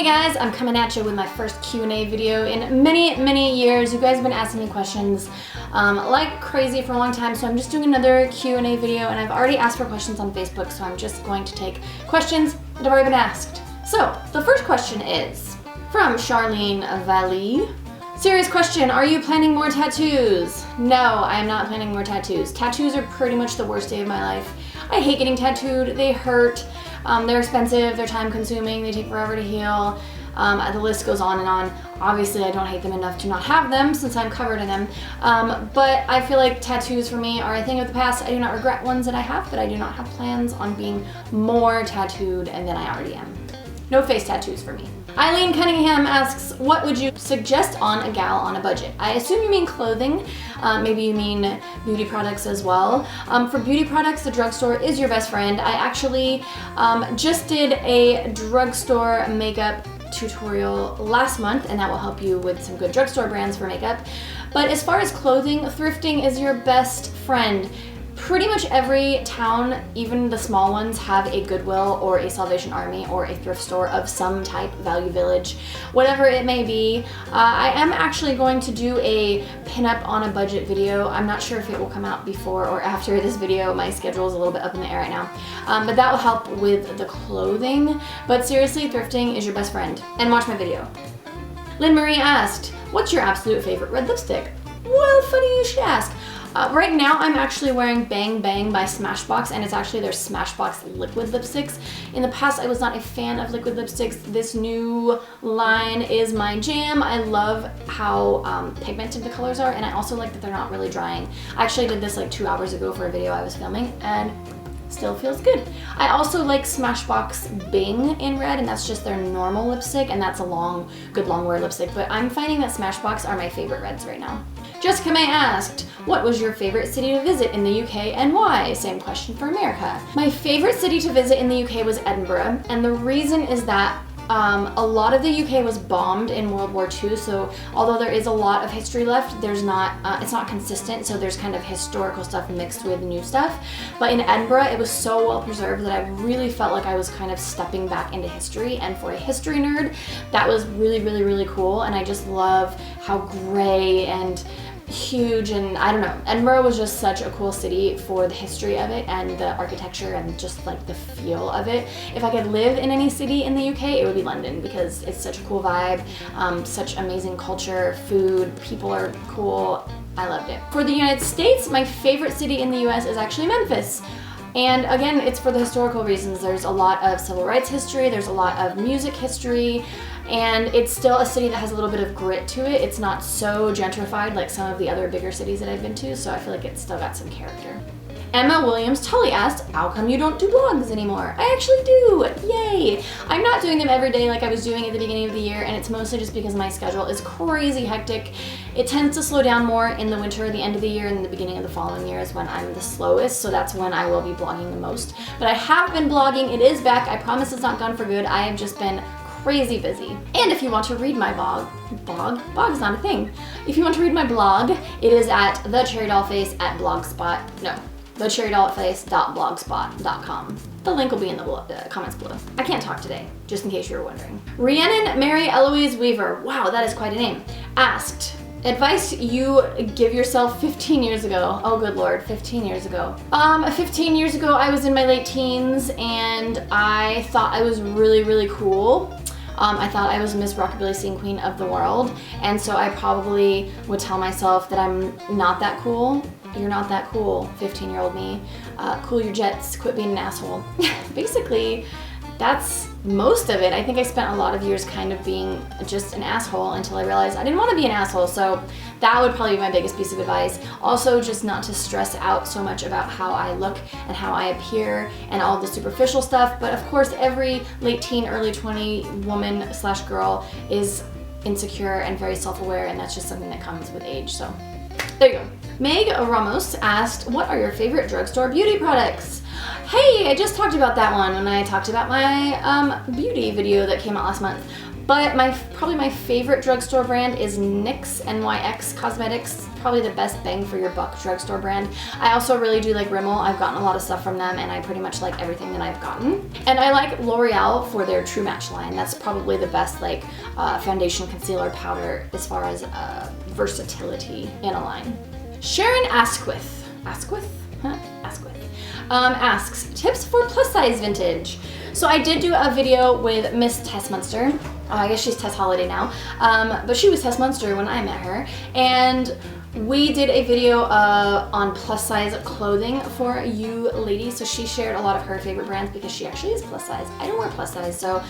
Hey guys, I'm coming at you with my first Q&A video in many years. You guys have been asking me questions like crazy for a long time, so I'm just doing another Q&A video, and I've already asked for questions on Facebook, so I'm just going to take questions that have already been asked. So, the first question is from Charlene Valley. Serious question, are you planning more tattoos? No, I am not planning more tattoos. Tattoos are pretty much the worst day of my life. I hate getting tattooed, they hurt. They're expensive, they're time consuming, they take forever to heal. The list goes on and on. Obviously I don't hate them enough to not have them since I'm covered in them. But I feel like tattoos for me are a thing of the past. I do not regret ones that I have, but I do not have plans on being more tattooed than I already am. No face tattoos for me. Eileen Cunningham asks, what would you suggest on a gal on a budget? I assume you mean clothing. Maybe you mean beauty products as well. For beauty products, the drugstore is your best friend. I actually just did a drugstore makeup tutorial last month, and that will help you with some good drugstore brands for makeup. But as far as clothing, thrifting is your best friend. Pretty much every town, even the small ones, have a Goodwill or a Salvation Army or a thrift store of some type, Value Village, whatever it may be. I am actually going to do a pinup on a budget video. I'm not sure if it will come out before or after this video. My schedule is a little bit up in the air right now. But that will help with the clothing. But seriously, thrifting is your best friend. And watch my video. Lynn Marie asked, what's your absolute favorite red lipstick? Well, funny you should ask. Right now I'm actually wearing Bang Bang by Smashbox, and it's actually their Smashbox liquid lipsticks. In the past I was not a fan of liquid lipsticks. This new line is my jam. I love how pigmented the colors are, and I also like that they're not really drying. I actually did this like 2 hours ago for a video I was filming, and still feels good. I also like Smashbox Bing in red, and that's just their normal lipstick, and that's a good long wear lipstick, but I'm finding that Smashbox are my favorite reds right now. Jessica May asked, what was your favorite city to visit in the UK and why? Same question for America. My favorite city to visit in the UK was Edinburgh, and the reason is that a lot of the UK was bombed in World War II, so although there is a lot of history left, it's not consistent, so there's kind of historical stuff mixed with new stuff. But in Edinburgh, it was so well preserved that I really felt like I was kind of stepping back into history, and for a history nerd, that was really cool, and I just love how gray and huge, and I don't know, Edinburgh was just such a cool city for the history of it and the architecture and just like the feel of it. If I could live in any city in the UK, it would be London, because it's such a cool vibe, such amazing culture, food, people are cool. I loved it. For the United States, my favorite city in the US is actually Memphis. And again, it's for the historical reasons. There's a lot of civil rights history, there's a lot of music history, and it's still a city that has a little bit of grit to it. It's not so gentrified like some of the other bigger cities that I've been to, so I feel like it's still got some character. Emma Williams Tully asked, how come you don't do vlogs anymore? I actually do, yay! I'm not doing them every day like I was doing at the beginning of the year, and it's mostly just because my schedule is crazy hectic. It tends to slow down more in the winter, the end of the year, and the beginning of the following year is when I'm the slowest, so that's when I will be blogging the most. But I have been blogging, it is back, I promise it's not gone for good. I have just been crazy busy. And if you want to read my blog is not a thing. If you want to read my blog, it is at TheCherryDollface at TheCherryDollface.blogspot.com. The link will be in the comments below. I can't talk today, just in case you were wondering. Rhiannon Mary Eloise Weaver, wow, that is quite a name, asked, advice you give yourself 15 years ago. Oh good lord, 15 years ago. 15 years ago I was in my late teens, and I thought I was really cool. I thought I was Miss Rockabilly Scene Queen of the world, and so I probably would tell myself that I'm not that cool. You're not that cool, 15-year-old me. Cool your jets, quit being an asshole. Basically, that's most of it. I think I spent a lot of years kind of being just an asshole until I realized I didn't want to be an asshole, so that would probably be my biggest piece of advice. Also, just not to stress out so much about how I look and how I appear and all the superficial stuff, but of course every late teen, early 20 woman slash girl is insecure and very self-aware, and that's just something that comes with age, so there you go. Meg Ramos asked, what are your favorite drugstore beauty products? Hey, I just talked about that one when I talked about my beauty video that came out last month. But probably my favorite drugstore brand is NYX, NYX Cosmetics. Probably the best bang for your buck drugstore brand. I also really do like Rimmel. I've gotten a lot of stuff from them and I pretty much like everything that I've gotten. And I like L'Oreal for their True Match line. That's probably the best like foundation, concealer, powder as far as versatility in a line. Sharon Asquith asks, tips for plus size vintage. So I did do a video with Miss Tess Munster. I guess she's Tess Holiday now, but she was Tess Munster when I met her. And we did a video on plus size clothing for you ladies. So she shared a lot of her favorite brands because she actually is plus size. I don't wear plus size, so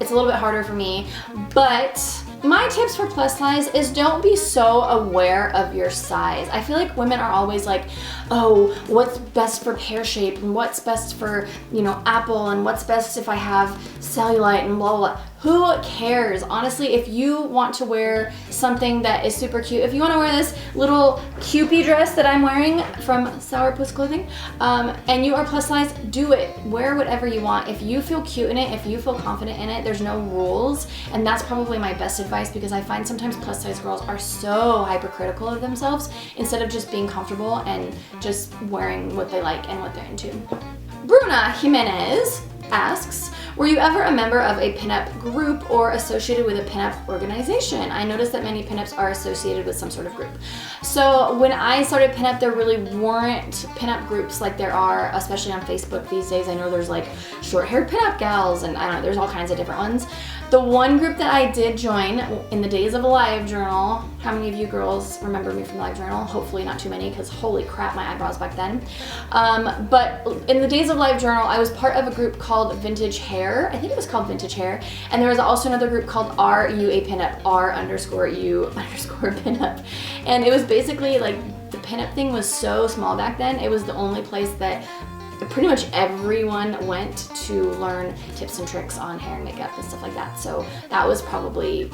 it's a little bit harder for me. But my tips for plus size is don't be so aware of your size. I feel like women are always like, oh, what's best for pear shape and what's best for, you know, apple and what's best if I have cellulite and blah, blah, blah. Who cares? Honestly, if you want to wear something that is super cute, if you want to wear this little Cupid dress that I'm wearing from Sourpuss Clothing, and you are plus size, do it. Wear whatever you want. If you feel cute in it, if you feel confident in it, there's no rules. And that's probably my best advice because I find sometimes plus size girls are so hypercritical of themselves instead of just being comfortable and just wearing what they like and what they're into. Bruna Jimenez asks, were you ever a member of a pinup group or associated with a pinup organization? I noticed that many pinups are associated with some sort of group. So when I started pinup, there really weren't pinup groups like there are, especially on Facebook these days. I know there's like short-haired pinup gals and I don't know, there's all kinds of different ones. The one group that I did join in the days of a live journal, how many of you girls remember me from live journal? Hopefully not too many because holy crap, my eyebrows back then. But in the days of live journal, I was part of a group called Vintage Hair. I think it was called Vintage Hair. And there was also another group called RUA Pinup, R_U_ Pinup. And it was basically like the pinup thing was so small back then. It was the only place that pretty much everyone went to learn tips and tricks on hair and makeup and stuff like that. So that was probably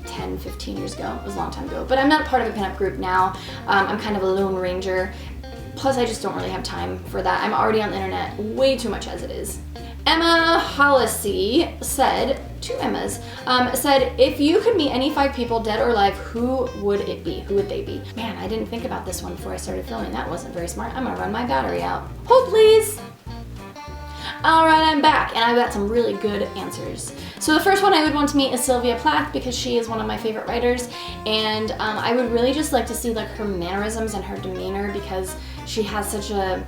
10, 15 years ago. It was a long time ago. But I'm not part of a pinup group now. I'm kind of a lone ranger. Plus, I just don't really have time for that. I'm already on the internet way too much as it is. Emma Hollisey said, two Emmas, said, if you could meet any 5 people, dead or alive, who would it be? Who would they be? Man, I didn't think about this one before I started filming. That wasn't very smart. I'm gonna run my battery out. Hold, please. All right, I'm back, and I've got some really good answers. So the first one I would want to meet is Sylvia Plath because she is one of my favorite writers, and I would really just like to see like her mannerisms and her demeanor because she has such a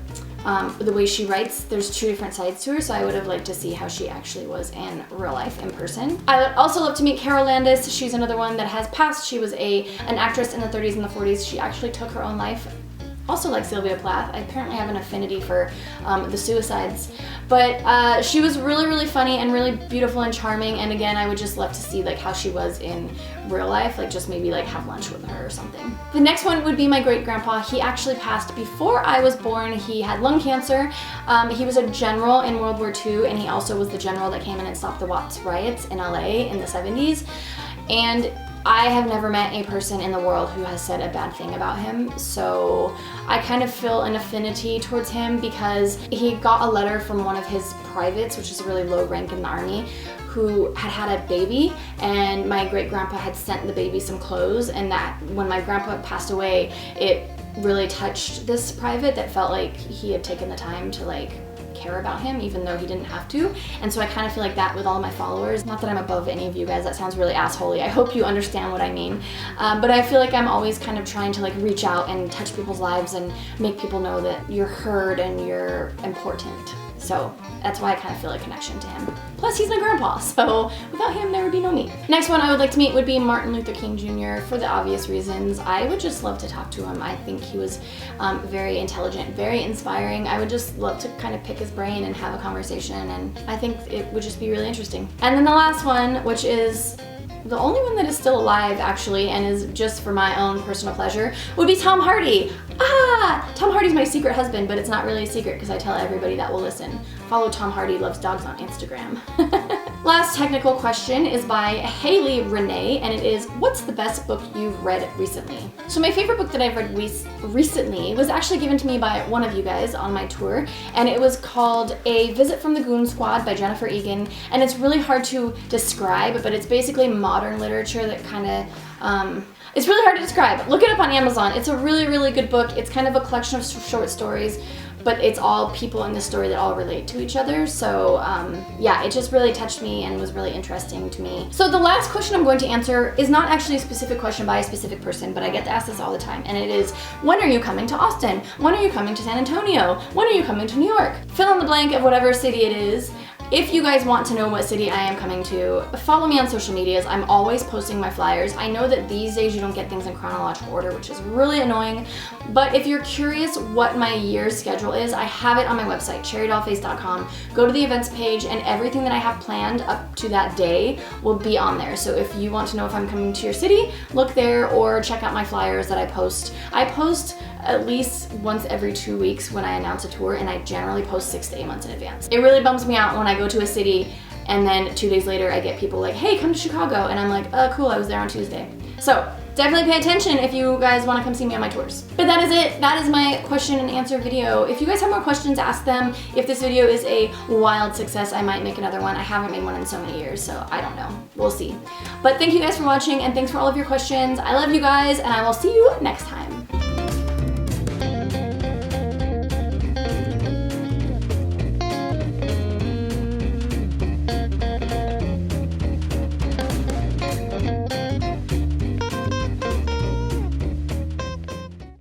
the way she writes, there's 2 different sides to her, so I would have liked to see how she actually was in real life, in person. I would also love to meet Carol Landis. She's another one that has passed. She was an actress in the 30s and the 40s. She actually took her own life. Also like Sylvia Plath. I apparently have an affinity for the suicides. But she was really, really funny and really beautiful and charming, and again, I would just love to see like how she was in real life, like just maybe like have lunch with her or something. The next one would be my great-grandpa. He actually passed before I was born. He had lung cancer. He was a general in World War II, and he also was the general that came in and stopped the Watts riots in LA in the 70s. And I have never met a person in the world who has said a bad thing about him, so I kind of feel an affinity towards him because he got a letter from one of his privates, which is a really low rank in the army, who had a baby, and my great-grandpa had sent the baby some clothes, and that when my grandpa passed away, it really touched this private that felt like he had taken the time to like care about him even though he didn't have to. And so I kind of feel like that with all of my followers. Not that I'm above any of you guys, that sounds really assholey. I hope you understand what I mean. But I feel like I'm always kind of trying to like reach out and touch people's lives and make people know that you're heard and you're important. So that's why I kind of feel a connection to him. Plus he's my grandpa, so without him there would be no me. Next one I would like to meet would be Martin Luther King Jr. for the obvious reasons. I would just love to talk to him. I think he was very intelligent, very inspiring. I would just love to kind of pick his brain and have a conversation, and I think it would just be really interesting. And then the last one, which is the only one that is still alive actually and is just for my own personal pleasure, would be Tom Hardy. Tom Hardy's my secret husband, but it's not really a secret because I tell everybody that will listen. Follow Tom Hardy Loves Dogs on Instagram. Last technical question is by Haley Renee, and it is, what's the best book you've read recently? So my favorite book that I've read recently was actually given to me by one of you guys on my tour, and it was called A Visit from the Goon Squad by Jennifer Egan, and it's really hard to describe, but it's basically modern literature that kind of, it's really hard to describe. Look it up on Amazon. It's a really, really good book. It's kind of a collection of short stories, but it's all people in the story that all relate to each other. So yeah, it just really touched me and was really interesting to me. So the last question I'm going to answer is not actually a specific question by a specific person, but I get asked this all the time, and it is, when are you coming to Austin? When are you coming to San Antonio? When are you coming to New York? Fill in the blank of whatever city it is. If you guys want to know what city I am coming to, follow me on social medias. I'm always posting my flyers. I know that these days you don't get things in chronological order, which is really annoying, but if you're curious what my year's schedule is, I have it on my website, CHERRYDOLLFACE.com. Go to the events page, and everything that I have planned up to that day will be on there. So if you want to know if I'm coming to your city, look there, or check out my flyers that I post. I post at least once every 2 weeks when I announce a tour, and I generally post 6 to 8 months in advance. It really bums me out when I go to a city and then 2 days later I get people like, hey, come to Chicago, and I'm like, cool, I was there on Tuesday. So definitely pay attention if you guys want to come see me on my tours. But that is it. That is my question and answer video. If you guys have more questions, ask them. If this video is a wild success, I might make another one. I haven't made one in so many years, so I don't know. We'll see. But thank you guys for watching, and thanks for all of your questions. I love you guys, and I will see you next time.